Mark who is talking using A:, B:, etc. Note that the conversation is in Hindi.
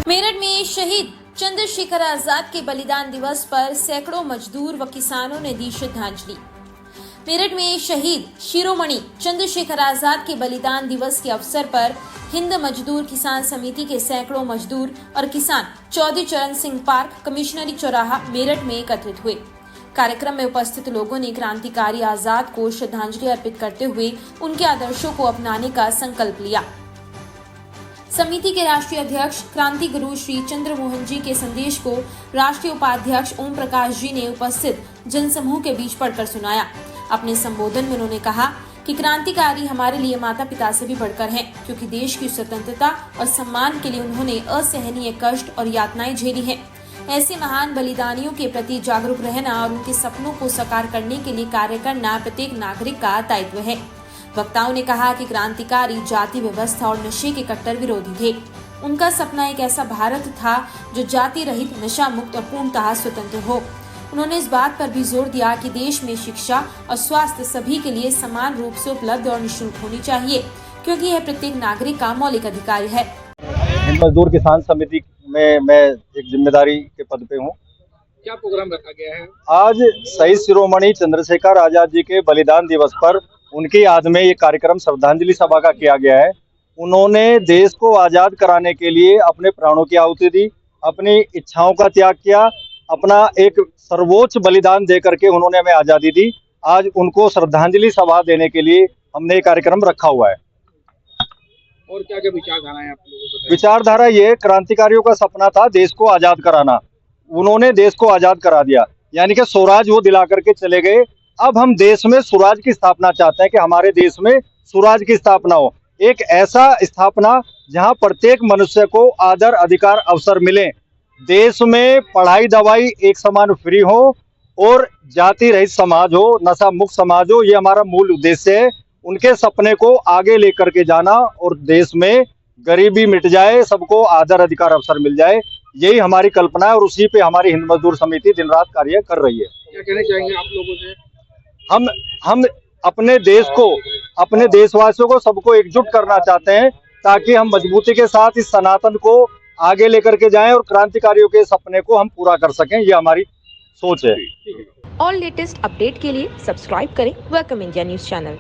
A: मेरठ में शहीद चंद्रशेखर आजाद के बलिदान दिवस पर सैकड़ों मजदूर व किसानों ने दी श्रद्धांजलि। मेरठ में शहीद शिरोमणि चंद्रशेखर आजाद के बलिदान दिवस के अवसर पर हिंद मजदूर किसान समिति के सैकड़ों मजदूर और किसान चौधरी चरण सिंह पार्क, कमिश्नरी चौराहा, मेरठ में एकत्रित हुए। कार्यक्रम में उपस्थित लोगों ने क्रांतिकारी आजाद को श्रद्धांजलि अर्पित करते हुए उनके आदर्शों को अपनाने का संकल्प लिया। समिति के राष्ट्रीय अध्यक्ष क्रांति गुरु श्री चंद्र मोहन जी के संदेश को राष्ट्रीय उपाध्यक्ष ओम प्रकाश जी ने उपस्थित जनसमूह के बीच पढ़कर सुनाया। अपने संबोधन में उन्होंने कहा कि क्रांतिकारी हमारे लिए माता पिता से भी बढ़कर हैं, क्योंकि देश की स्वतंत्रता और सम्मान के लिए उन्होंने असहनीय कष्ट और यातनाएं झेली हैं। ऐसे महान बलिदानियों के प्रति जागरूक रहना और उनके सपनों को साकार करने के लिए कार्य करना प्रत्येक नागरिक का दायित्व है। वक्ताओं ने कहा कि क्रांतिकारी जाति व्यवस्था और नशे के कट्टर विरोधी थे। उनका सपना एक ऐसा भारत था जो जाति रहित, नशा मुक्त और पूर्णतः स्वतंत्र हो। उन्होंने इस बात पर भी जोर दिया कि देश में शिक्षा और स्वास्थ्य सभी के लिए समान रूप से उपलब्ध और निःशुल्क होनी चाहिए, क्योंकि यह प्रत्येक नागरिक का मौलिक अधिकार है।
B: हिंद मजदूर किसान समिति में मैं एक जिम्मेदारी के पद पे हूँ।
C: क्या प्रोग्राम रखा गया है?
B: आज शहीद शिरोमणि चंद्रशेखर आजाद जी के बलिदान दिवस पर उनकी याद में ये कार्यक्रम श्रद्धांजलि सभा का किया गया है। उन्होंने देश को आजाद कराने के लिए अपने प्राणों की आहुति दी, अपनी इच्छाओं का त्याग किया, अपना एक सर्वोच्च बलिदान दे करके उन्होंने हमें आजादी दी। आज उनको श्रद्धांजलि सभा देने के लिए हमने ये कार्यक्रम रखा हुआ है।
C: और क्या क्या विचारधारा है आप लोगों को?
B: विचारधारा ये क्रांतिकारियों का सपना था देश को आजाद कराना, उन्होंने देश को आजाद करा दिया, यानी कि स्वराज वो दिला करके चले गए। अब हम देश में स्वराज की स्थापना चाहते हैं कि हमारे देश में स्वराज की स्थापना हो, एक ऐसा स्थापना जहां प्रत्येक मनुष्य को आदर, अधिकार, अवसर मिले, देश में पढ़ाई दवाई एक समान फ्री हो और जाति रहित समाज हो, नशा मुक्त समाज हो। ये हमारा मूल उद्देश्य है। उनके सपने को आगे लेकर के जाना और देश में गरीबी मिट जाए, सबको आदर, अधिकार, अवसर मिल जाए, यही हमारी कल्पना है और उसी पे हमारी हिंद मजदूर समिति दिन रात कार्य कर रही है।
C: क्या कहना चाहेंगे आप लोगों से?
B: हम अपने देश को, अपने देशवासियों को, सबको एकजुट करना चाहते हैं ताकि हम मजबूती के साथ इस सनातन को आगे लेकर के जाएं और क्रांतिकारियों के सपने को हम पूरा कर सकें, ये हमारी सोच है।
D: और लेटेस्ट अपडेट के लिए सब्सक्राइब करें वेलकम इंडिया न्यूज चैनल।